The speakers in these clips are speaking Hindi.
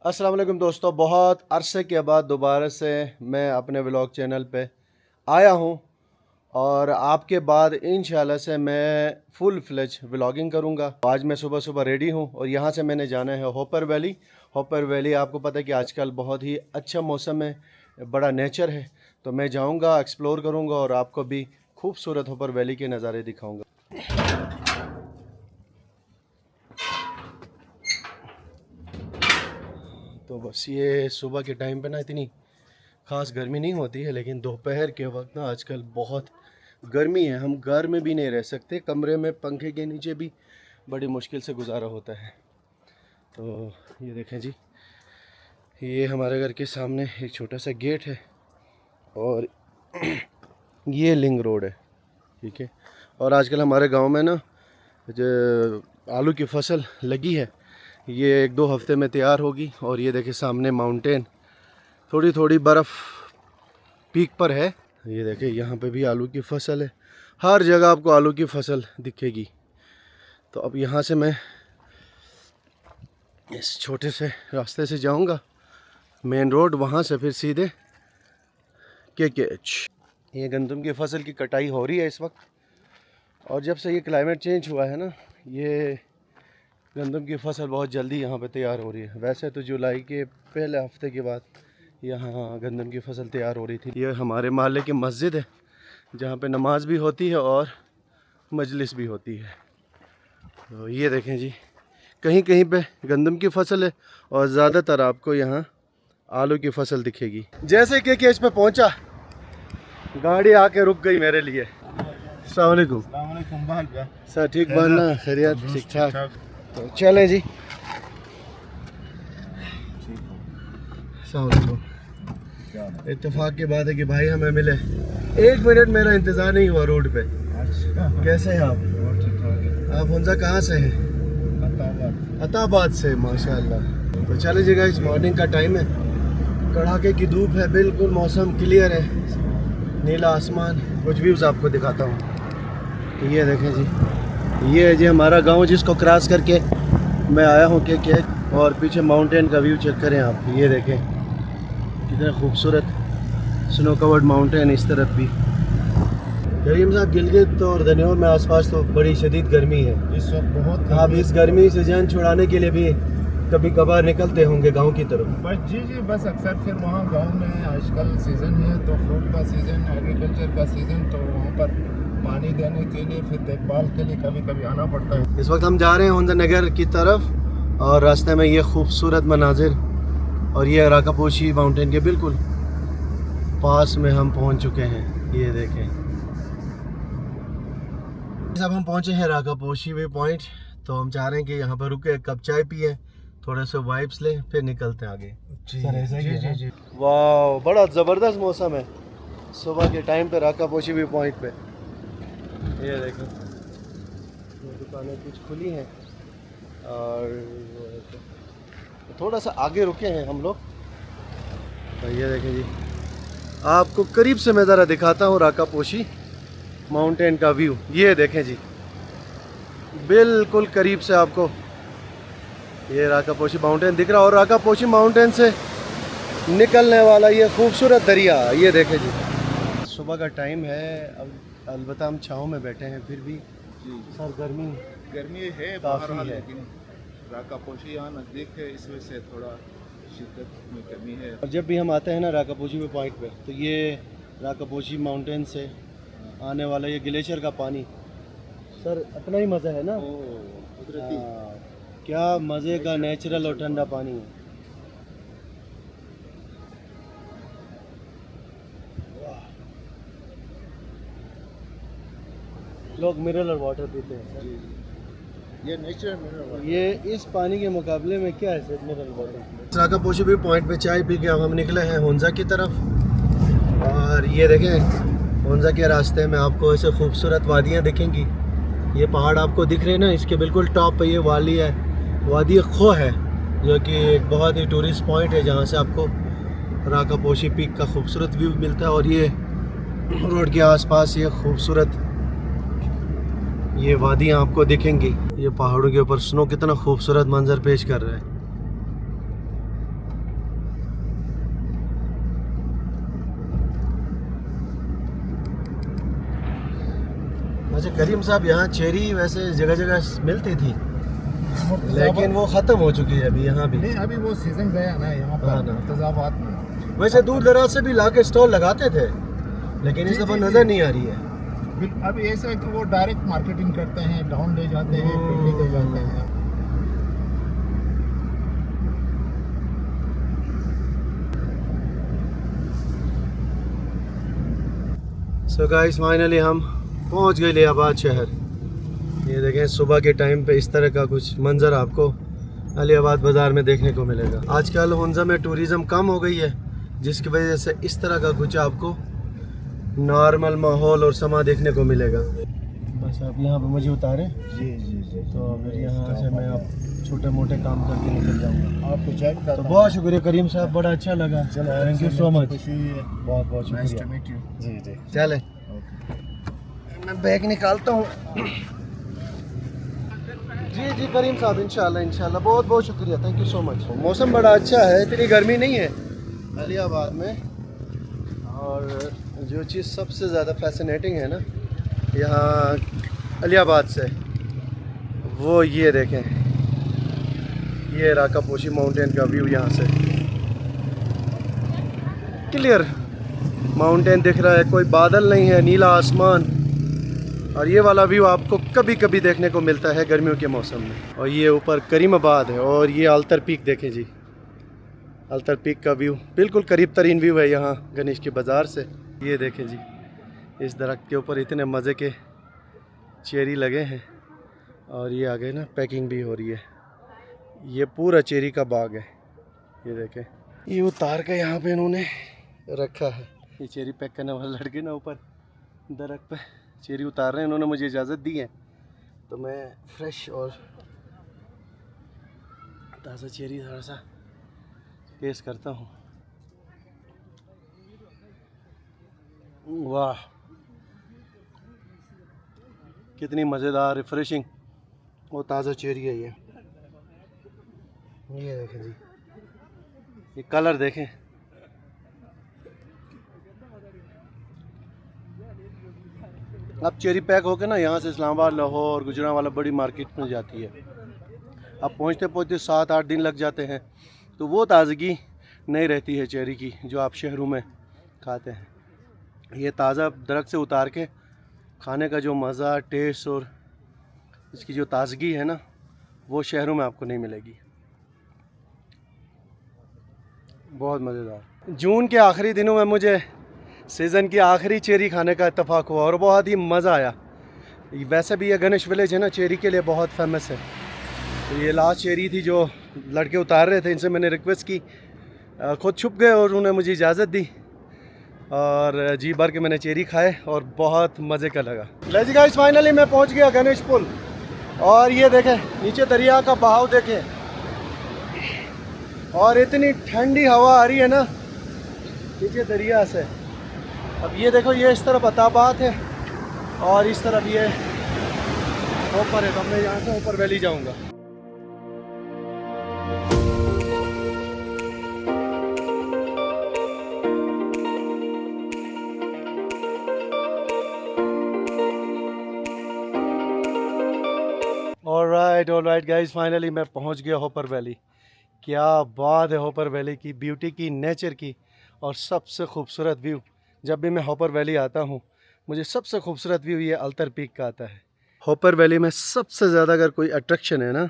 अस्सलाम वालेकुम दोस्तों, बहुत अरसे के बाद दोबारा से मैं अपने व्लॉग चैनल पे आया हूँ और आपके बाद इंशाल्लाह से मैं फुल फ्लेज व्लॉगिंग करूँगा। आज मैं सुबह सुबह रेडी हूँ और यहाँ से मैंने जाना है हॉपर वैली। हॉपर वैली आपको पता है कि आजकल बहुत ही अच्छा मौसम है, बड़ा नेचर है, तो मैं जाऊँगा, एक्सप्लोर करूँगा और आपको भी खूबसूरत हॉपर वैली के नज़ारे दिखाऊँगा। तो बस ये सुबह के टाइम पे ना इतनी ख़ास गर्मी नहीं होती है, लेकिन दोपहर के वक्त ना आजकल बहुत गर्मी है। हम घर में भी नहीं रह सकते, कमरे में पंखे के नीचे भी बड़ी मुश्किल से गुजारा होता है। तो ये देखें जी, ये हमारे घर के सामने एक छोटा सा गेट है और ये लिंग रोड है, ठीक है। और आजकल हमारे गांव में ना जो आलू की फसल लगी है, ये 1-2 हफ्ते में तैयार होगी। और ये देखें सामने माउंटेन, थोड़ी थोड़ी बर्फ़ पीक पर है। ये देखें यहाँ पे भी आलू की फसल है, हर जगह आपको आलू की फसल दिखेगी। तो अब यहाँ से मैं इस छोटे से रास्ते से जाऊँगा मेन रोड, वहाँ से फिर सीधे KKH। ये गंदम की फसल की कटाई हो रही है इस वक्त, और जब से ये क्लाइमेट चेंज हुआ है ना, ये गंदम की फसल बहुत जल्दी यहाँ पे तैयार हो रही है। वैसे तो जुलाई के पहले हफ्ते के बाद यहाँ गंदम की फसल तैयार हो रही थी। ये हमारे मोहल्ले की मस्जिद है जहाँ पे नमाज भी होती है और मजलिस भी होती है। तो ये देखें जी, कहीं कहीं पे गंदम की फसल है और ज़्यादातर आपको यहाँ आलू की फसल दिखेगी। जैसे KKH पे पहुँचा, गाड़ी आके रुक गई मेरे लिए। अस्सलाम वालेकुम सर, ठीक बनना, खैरियत, ठीक ठाक। तो चलें जी। इत्तेफाक की बात है कि भाई हमें मिले, 1 मिनट मेरा इंतज़ार नहीं हुआ रोड पे। कैसे हैं आप? आप हुंजा कहाँ से हैं? अताबाद से, माशाल्लाह। तो चले जी गाइस, मॉर्निंग का टाइम है, कड़ाके की धूप है, बिल्कुल मौसम क्लियर है, नीला आसमान। कुछ व्यूज़ आपको दिखाता हूँ। ये देखें जी, ये है जी हमारा गांव जिसको क्रॉस करके मैं आया हूँ KKH। और पीछे माउंटेन का व्यू चेक करें आप, ये देखें कितना खूबसूरत स्नो कवर्ड माउंटेन। इस तरफ भी करीम साहब, गिलगित और धन्योर में आसपास तो बड़ी शदीद गर्मी है इस वक्त, बहुत। आप इस गर्मी से जान छुड़ाने के लिए भी कभी कभार निकलते होंगे गांव की तरफ? बस जी, बस अक्सर फिर वहाँ गांव में आजकल सीज़न है तो फ्रूट का सीज़न, एग्रीकल्चर का सीज़न, तो वहाँ पर पानी देने के लिए, फिर देखभाल के लिए कभी कभी आना पड़ता है। इस वक्त हम जा रहे हैं हुंजा नगर की तरफ और रास्ते में ये खूबसूरत मनाजिर और ये राकापोशी माउंटेन के बिल्कुल पास में हम पहुंच चुके हैं। ये देखें, अब हम पहुंचे हैं राकापोशी वे पॉइंट। तो हम चाह रहे हैं कि यहाँ पर रुके, कप चाय पिए, थोड़े से वाइब्स लें, फिर निकलते हैं आगे। सर ऐसा ही है जी। वाह, बड़ा ज़बरदस्त मौसम है सुबह के टाइम पे राकापोशी वे पॉइंट पे। ये देखो, ये दुकानें कुछ खुली हैं और थोड़ा सा आगे रुके हैं हम लोग। तो ये देखें जी, आपको करीब से मैं ज़रा दिखाता हूँ राकापोशी माउंटेन का व्यू। ये देखें जी, बिल्कुल करीब से आपको ये राकापोशी माउंटेन दिख रहा है और राकापोशी माउंटेन से निकलने वाला ये खूबसूरत दरिया। ये देखें जी, सुबह का टाइम है, अब अलबत्ता हम छाँव में बैठे हैं, फिर भी सर गर्मी है काफ़ी है। लेकिन राकापोशी यहाँ नज़दीक है, इस वजह से थोड़ा शिद्दत में कमी है। और जब भी हम आते हैं ना राकापोशी में पॉइंट पे, तो ये राकापोशी माउंटेन से आने वाला ये ग्लेशियर का पानी, सर अपना ही मज़ा है ना। कुदरती, क्या मज़े का नेचुरल और ठंडा पानी है। लोग मिनरल वाटर पीते हैं, ये नेचुरल मिनरल वाटर। ये इस पानी के मुकाबले में क्या है सर मिनरल वाटर। राकापोशी भी पॉइंट पे चाय पी के अब हम निकले हैं हुंजा की तरफ। और ये देखें, हुंजा के रास्ते में आपको ऐसे खूबसूरत वादियाँ दिखेंगी। ये पहाड़ आपको दिख रहे हैं ना, इसके बिल्कुल टॉप पे ये वाली है, वादी खो है, जो कि एक बहुत ही टूरिस्ट पॉइंट है जहाँ से आपको राकापोशी पीक का खूबसूरत व्यू मिलता है। और ये रोड के आसपास ये खूबसूरत ये वादियाँ आपको दिखेंगी। ये पहाड़ों के ऊपर स्नो कितना खूबसूरत मंजर पेश कर रहा है। अच्छा करीम साहब, यहाँ चेरी वैसे जगह जगह मिलती थी, लेकिन वो ख़त्म हो चुकी है अभी यहाँ भी। नहीं, अभी वो सीजन गया ना यहाँ हाँ पर ना। मुर्तज़ाबाद में। वैसे दूर दराज से भी लाके स्टॉल लगाते थे, लेकिन इस जी, दफ़ा जी, नज़र जी। नहीं आ रही है। अभी ऐसा है कि वो डायरेक्ट मार्केटिंग करते हैं, डाउन ले जाते हैं, पिंडी ले जाते हैं। सो गाइस फाइनली हम पहुंच गए अलियाबाद शहर। ये देखें सुबह के टाइम पे इस तरह का कुछ मंजर आपको अलियाबाद बाज़ार में देखने को मिलेगा। आजकल हुंजा में टूरिज़म कम हो गई है, जिसकी वजह से इस तरह का कुछ आपको नॉर्मल माहौल और समा देखने को मिलेगा। बस आप यहाँ पे मुझे उतारें जी जी जी। तो फिर यहाँ से मैं आप छोटे मोटे काम करके निकल जाऊँगा। आपको चेक तो बहुत शुक्रिया करीम साहब, बड़ा अच्छा लगा। थैंक यू सो मच, खुशी है। बहुत बहुत नाइस टू शुक्रिया। Meet you. जी जी चले, मैं बैग निकालता हूँ। जी जी करीम साहब, इंशाल्लाह इंशाल्लाह, बहुत बहुत शुक्रिया, थैंक यू सो मच। मौसम बड़ा अच्छा है, इतनी गर्मी नहीं है अलियाबाद में। और जो चीज़ सबसे ज़्यादा फैसिनेटिंग है ना यहाँ अलियाबाद से, वो ये देखें, ये राका पोशी माउंटेन का व्यू। यहाँ से क्लियर माउंटेन दिख रहा है, कोई बादल नहीं है, नीला आसमान। और ये वाला व्यू आपको कभी कभी देखने को मिलता है गर्मियों के मौसम में। और ये ऊपर करीमाबाद है, और ये अल्तर पीक देखें जी, अल्तर पीक का व्यू बिल्कुल करीब तरीन व्यू है यहाँ गणेश के बाज़ार से। ये देखें जी, इस दरख्त के ऊपर इतने मज़े के चेरी लगे हैं, और ये आगे ना पैकिंग भी हो रही है। ये पूरा चेरी का बाग है, ये देखें। ये उतार के यहाँ पे इन्होंने रखा है, ये चेरी पैक करने वाले लड़के ना ऊपर दरख्त पे चेरी उतार रहे हैं। इन्होंने मुझे इजाज़त दी है, तो मैं फ्रेश और ताज़ा चेरी थोड़ा सा टेस्ट करता हूँ। वाह, कितनी मज़ेदार रिफ्रेशिंग और ताज़ा चेरी है ये देखें जी, ये कलर देखें। अब चेरी पैक होकर ना यहाँ से इस्लामाबाद, लाहौर, गुजरांवाला बड़ी मार्केट में जाती है। अब पहुँचते पहुँचते 7-8 दिन लग जाते हैं, तो वो ताज़गी नहीं रहती है चेरी की जो आप शहरों में खाते हैं। ये ताज़ा दरख्त से उतार के खाने का जो मज़ा, टेस्ट और इसकी जो ताज़गी है ना, वो शहरों में आपको नहीं मिलेगी। बहुत मज़ेदार। जून के आखिरी दिनों में मुझे सीज़न की आखिरी चेरी खाने का इत्तेफाक हुआ और बहुत ही मज़ा आया। वैसे भी ये गणेश विलेज है ना, चेरी के लिए बहुत फेमस है। तो ये लास्ट चेरी थी जो लड़के उतार रहे थे, इनसे मैंने रिक्वेस्ट की, खुद छुप गए और उन्होंने मुझे इजाज़त दी, और जी भर के मैंने चेरी खाए और बहुत मज़े का लगा। ले जी गाइस, फाइनली मैं पहुंच गया गणेश पुल, और ये देखें नीचे दरिया का बहाव देखें, और इतनी ठंडी हवा आ रही है ना नीचे दरिया से। अब ये देखो, ये इस तरफ अताबाद है और इस तरफ ये ऊपर है, तो मैं यहाँ से ऊपर वैली जाऊँगा। ऑलराइट गाइस, फाइनली मैं पहुंच गया होपर वैली। क्या बात है होपर वैली की, ब्यूटी की, नेचर की, और सबसे खूबसूरत व्यू। जब भी मैं होपर वैली आता हूं, मुझे सबसे खूबसूरत व्यू ये अल्तर पीक का आता है। होपर वैली में सबसे ज़्यादा अगर कोई अट्रैक्शन है ना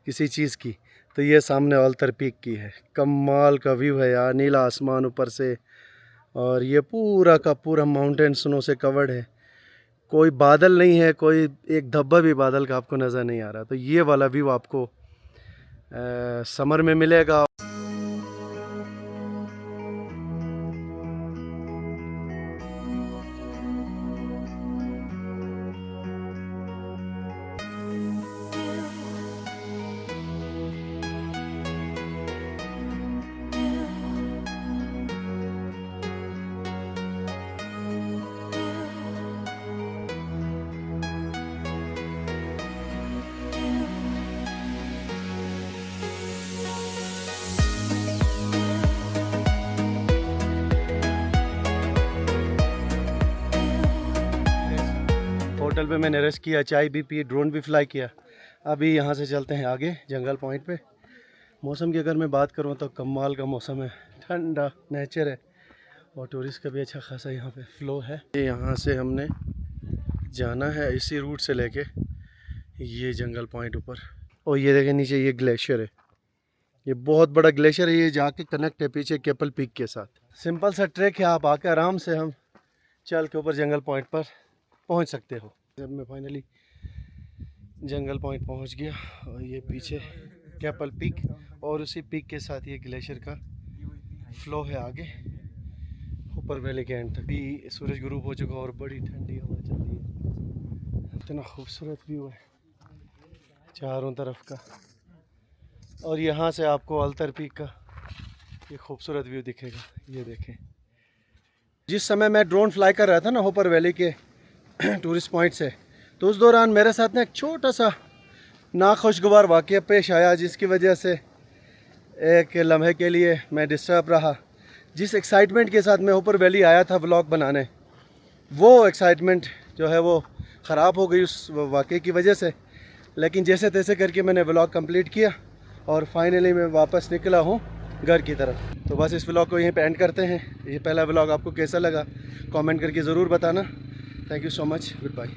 किसी चीज़ की, तो ये सामने अल्तर पीक की है। कमाल का व्यू है यार, नीला आसमान ऊपर से, और ये पूरा का पूरा माउंटेन स्नो से कवर्ड है। कोई बादल नहीं है, कोई एक धब्बा भी बादल का आपको नज़र नहीं आ रहा। तो ये वाला व्यू आपको समर में मिलेगा। होटल पे मैंने रेस्ट किया, चाय भी पी, ड्रोन भी फ्लाई किया। अभी यहाँ से चलते हैं आगे जंगल पॉइंट पे। मौसम की अगर मैं बात करूँ तो कमाल का मौसम है, ठंडा नेचर है और टूरिस्ट का भी अच्छा खासा यहाँ पे फ्लो है। यहाँ से हमने जाना है इसी रूट से लेके ये जंगल पॉइंट ऊपर, और ये देखें नीचे ये ग्लेशियर है, ये बहुत बड़ा ग्लेशियर है, ये जाके कनेक्ट है पीछे केपल पीक के साथ। सिंपल सा ट्रैक है, आप आके आराम से हम चल के ऊपर जंगल पॉइंट पर पहुंच सकते हो। जब मैं फाइनली जंगल पॉइंट पहुंच गया और ये पीछे केपल पीक और उसी पीक के साथ ये ग्लेशियर का फ्लो है आगे ऊपर वैली के एंड तक। भी सूरज ग्रुप हो चुका और बड़ी ठंडी हवा चल रही है, इतना खूबसूरत व्यू है चारों तरफ का। और यहाँ से आपको अल्तर पीक का ये खूबसूरत व्यू दिखेगा। ये देखें, जिस समय मैं ड्रोन फ्लाई कर रहा था ना होपर वैली के टूरिस्ट पॉइंट से, तो उस दौरान मेरे साथ ना एक छोटा सा नाखुशगवार वाक़या पेश आया, जिसकी वजह से एक लम्हे के लिए मैं डिस्टर्ब रहा। जिस एक्साइटमेंट के साथ मैं होपर वैली आया था व्लॉग बनाने, वो एक्साइटमेंट जो है वो ख़राब हो गई उस वाक़े की वजह से। लेकिन जैसे तैसे करके मैंने व्लॉग कंप्लीट किया और फाइनली मैं वापस निकला हूँ घर की तरफ। तो बस इस व्लॉग को यहीं पे एंड करते हैं। ये पहला व्लॉग आपको कैसा लगा कमेंट करके ज़रूर बताना। Thank you so much, good bye.